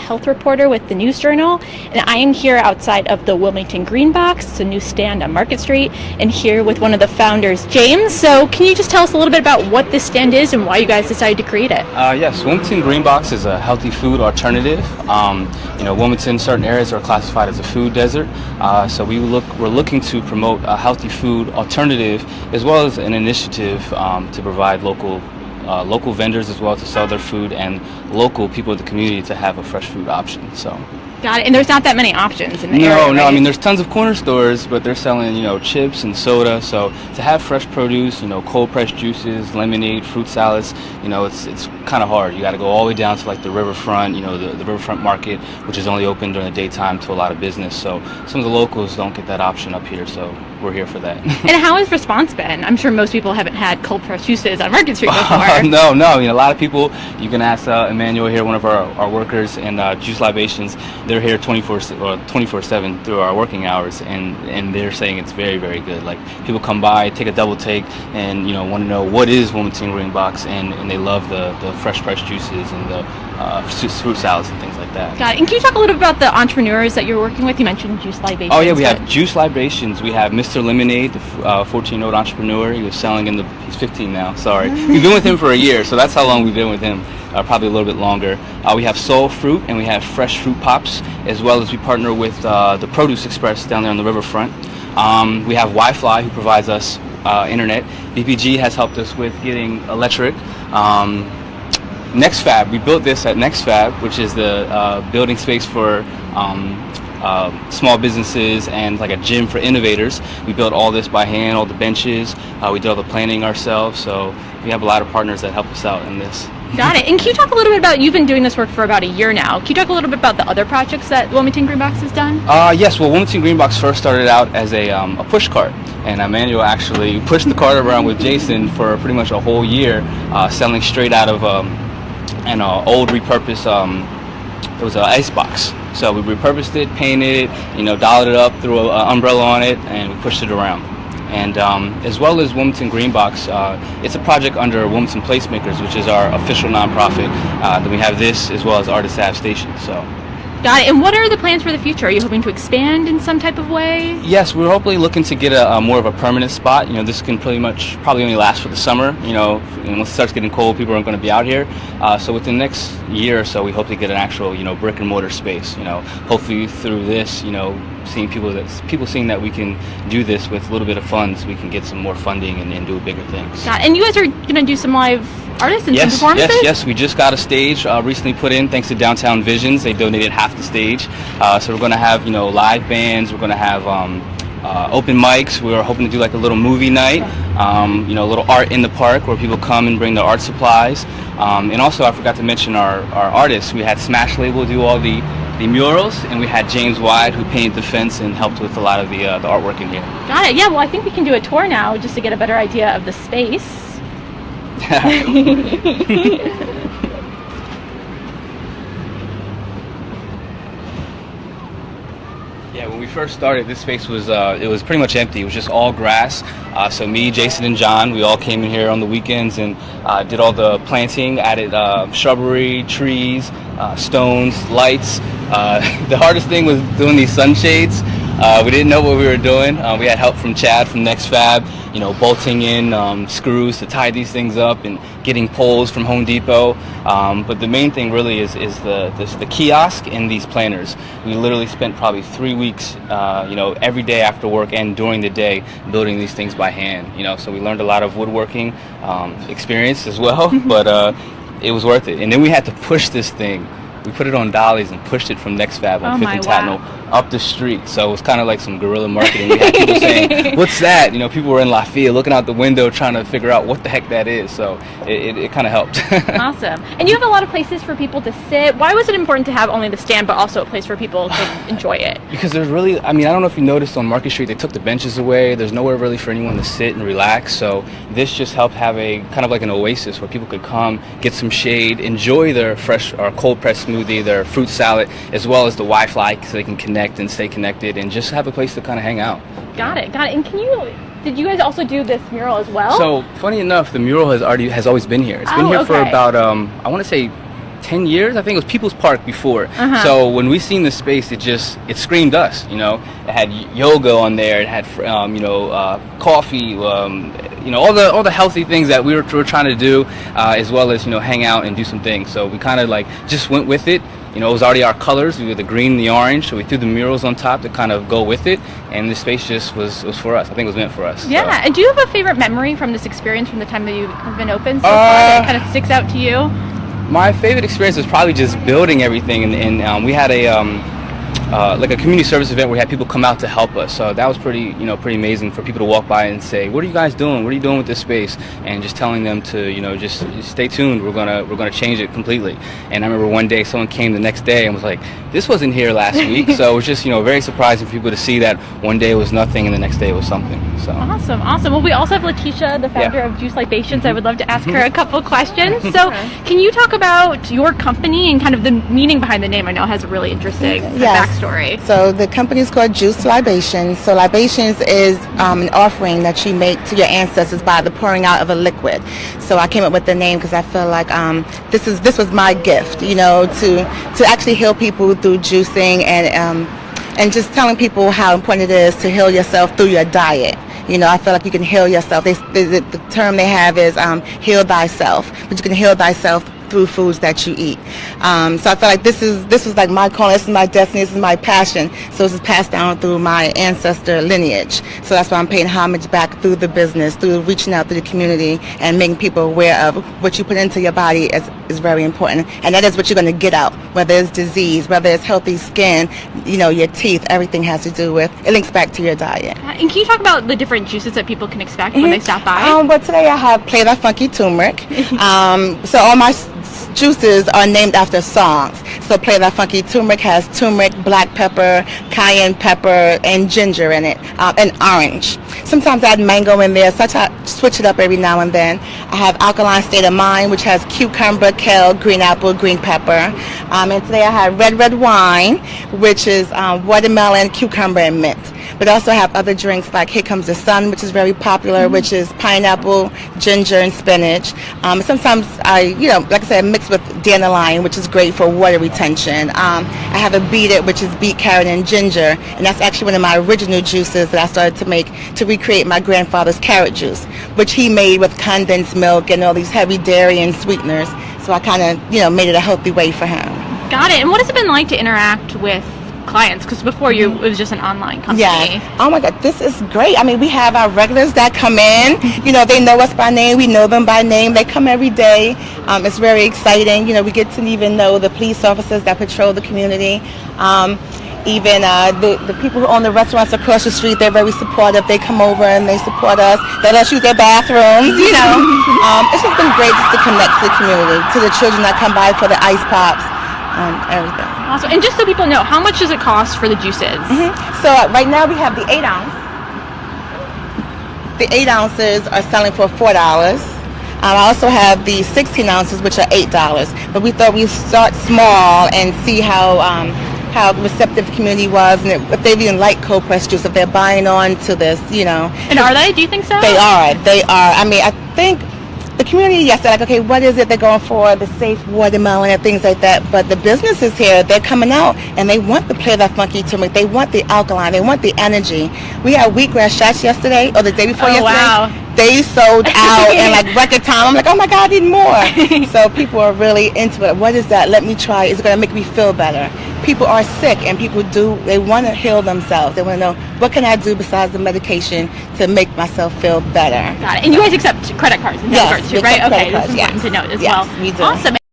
health reporter with the News Journal, and I am here outside of the Wilmington Greenbox. It's a new stand on Market Street, and here with one of the founders, James. So can you just tell us a little bit about what this stand is and why you guys decided to create it? Yes, Wilmington Greenbox is a healthy food alternative. Wilmington, certain areas are classified as a food desert, so we're looking to promote a healthy food alternative as well as an initiative to provide local vendors as well to sell their food and local people in the community to have a fresh food option. So. Got it. And there's not that many options in the area, No. right? I mean, there's tons of corner stores, but they're selling, chips and soda. So to have fresh produce, cold pressed juices, lemonade, fruit salads, it's kind of hard. You got to go all the way down to like the riverfront, the riverfront market, which is only open during the daytime to a lot of business. So some of the locals don't get that option up here. So we're here for that. And how has response been? I'm sure most people haven't had cold pressed juices on Market Street before. No. A lot of people, you can ask Emmanuel here, one of our workers, and Juice Libations. They're here 24/7 through our working hours, and they're saying it's very, very good. Like, people come by, take a double take, and want to know what is Wilmington Greenbox, and they love the fresh pressed juices and the fruit salads and things like that. Got it. And can you talk a little bit about the entrepreneurs that you're working with? You mentioned Juice Libations. Oh yeah, we have Juice Libations. We have Mr. Lemonade, the 14-year-old entrepreneur. He was selling he's 15 now. Sorry, we've been with him for a year, so that's how long we've been with him. Probably a little bit longer. We have Soul Fruit, and we have Fresh Fruit Pops, as well as we partner with the Produce Express down there on the riverfront. We have Wi-Fi, who provides us internet. BPG has helped us with getting electric. NextFab, we built this at NextFab, which is the building space for small businesses and like a gym for innovators. We built all this by hand, all the benches. We did all the planning ourselves, so we have a lot of partners that help us out in this. Got it. And can you talk a little bit about, you've been doing this work for about a year now. Can you talk a little bit about the other projects that Wilmington Greenbox has done? Yes, well, Wilmington Greenbox first started out as a push cart, and Emmanuel actually pushed the cart around with Jason for pretty much a whole year, selling straight out of an old repurposed, it was an ice box. So we repurposed it, painted it, dolled it up, threw an umbrella on it, and we pushed it around. And as well as Wilmington Greenbox, it's a project under Wilmington Placemakers, which is our official nonprofit. Then we have this as well as Artist Ave Station. So. Got it. And what are the plans for the future? Are you hoping to expand in some type of way? Yes, we're hopefully looking to get a more of a permanent spot. This can probably only last for the summer. Once it starts getting cold, people aren't going to be out here. So within the next year or so, we hope to get an actual, brick and mortar space. Hopefully through this, seeing people seeing that we can do this with a little bit of funds, we can get some more funding and do bigger things. Got it. And you guys are going to do some live artists and some performances? Yes. We just got a stage recently put in thanks to Downtown Visions. They donated half the stage. So we're going to have, live bands. We're going to have open mics. We were hoping to do like a little movie night, a little art in the park where people come and bring their art supplies. And also, I forgot to mention our artists. We had Smash Label do all the murals, and we had James Wide, who painted the fence and helped with a lot of the artwork in here. Got it. Yeah, well, I think we can do a tour now just to get a better idea of the space. Yeah, when we first started, this space was it was pretty much empty. It was just all grass. So me, Jason, and John, we all came in here on the weekends and did all the planting, added shrubbery, trees, stones, lights. The hardest thing was doing these sunshades. We didn't know what we were doing. We had help from Chad from NextFab, bolting in screws to tie these things up and getting poles from Home Depot. But the main thing really is the kiosk and these planners. We literally spent probably 3 weeks, every day after work and during the day building these things by hand. So we learned a lot of woodworking experience as well, but it was worth it. And then we had to push this thing. We put it on dollies and pushed it from NextFab on 5th and Tatnall up the street. So it was kind of like some guerrilla marketing. We had people saying, "What's that?" People were in Lafayette looking out the window trying to figure out what the heck that is. So it kind of helped. Awesome. And you have a lot of places for people to sit. Why was it important to have only the stand, but also a place for people to enjoy it? Because there's really, I don't know if you noticed on Market Street, they took the benches away. There's nowhere really for anyone to sit and relax. So this just helped have a kind of like an oasis where people could come, get some shade, enjoy their fresh or cold pressed smoothie, their fruit salad, as well as the Wi-Fi so they can connect and stay connected and just have a place to kind of hang out. Got it. And did you guys also do this mural as well? So funny enough, the mural has always been here. It's been here for about I want to say 10 years. I think it was People's Park before. So when we seen the space, it screamed us. You know, it had yoga on there. It had coffee. All the healthy things that we were trying to do, as well as hang out and do some things. So we kind of like just went with it. It was already our colors. We were the green and the orange, so we threw the murals on top to kind of go with it. And the space just was for us. I think it was meant for us. Yeah. So. And do you have a favorite memory from this experience from the time that you've been open so far that kind of sticks out to you? My favorite experience was probably just building everything, and we had like a community service event where we had people come out to help us. So that was pretty amazing for people to walk by and say, "What are you guys doing? What are you doing with this space?" And just telling them to just stay tuned. We're gonna change it completely. And I remember one day someone came the next day and was like, "This wasn't here last week." So it was just very surprising for people to see that one day it was nothing and the next day it was something. So awesome. Well, we also have Letitia, the founder of Juice Libations. I would love to ask her a couple questions. So can you talk about your company and kind of the meaning behind the name? I know it has a really interesting backstory. So the company is called Juice Libations. So libations is an offering that you make to your ancestors by the pouring out of a liquid. So I came up with the name because I feel like this was my gift, to actually heal people through juicing and just telling people how important it is to heal yourself through your diet. I feel like you can heal yourself. The term they have is heal thyself, but you can heal thyself through foods that you eat. So I feel like this was like my calling, this is my destiny, this is my passion. So this is passed down through my ancestor lineage. So that's why I'm paying homage back through the business, through reaching out to the community and making people aware of what you put into your body is very important. And that is what you're going to get out, whether it's disease, whether it's healthy skin, your teeth, everything has to do with, it links back to your diet. And can you talk about the different juices that people can expect when they stop by? Well, today I have Play That Funky Turmeric. So all my juices are named after songs. So Play That Funky Turmeric has turmeric, black pepper, cayenne pepper, and ginger in it, and orange. Sometimes I add mango in there, so I switch it up every now and then. I have Alkaline State of Mind, which has cucumber, kale, green apple, green pepper. And today I have Red Wine, which is watermelon, cucumber, and mint. But I also have other drinks like Here Comes the Sun, which is very popular, which is pineapple, ginger, and spinach. Sometimes like I said, mixed with dandelion, which is great for water retention. I have a Beat It, which is beet, carrot, and ginger, and that's actually one of my original juices that I started to make to recreate my grandfather's carrot juice, which he made with condensed milk and all these heavy dairy and sweeteners. So I kind of, made it a healthy way for him. Got it. And what has it been like to interact with clients? Because before it was just an online company. Yeah. Oh my God, this is great. I mean, we have our regulars that come in. They know us by name. We know them by name. They come every day. It's very exciting. We get to even know the police officers that patrol the community. Even the people who own the restaurants across the street, they're very supportive. They come over and they support us. They let us use their bathrooms, It's just been great just to connect to the community, to the children that come by for the ice pops, everything. Awesome. And just so people know, how much does it cost for the juices? So right now we have the 8 ounce. The 8 ounces are selling for $4. I also have the 16 ounces, which are $8. But we thought we'd start small and see how receptive the community was, and if they even like cold pressed juice, if they're buying on to this, And are they? Do you think so? They are. I mean, I think the community, yes, they're like, okay, what is it they're going for? The safe watermelon and things like that. But the businesses here, they're coming out and they want the Play That Funky Turmeric. They want the alkaline. They want the energy. We had wheatgrass shots yesterday, or the day before yesterday. Wow. They sold out in like record time. I'm like, oh my God, I need more. So people are really into it. What is that? Let me try. Is it going to make me feel better? People are sick, and they want to heal themselves. They want to know, what can I do besides the medication to make myself feel better? Got it. And you guys accept credit cards and debit cards too, right? Okay, that's important to note as well. We do. Awesome.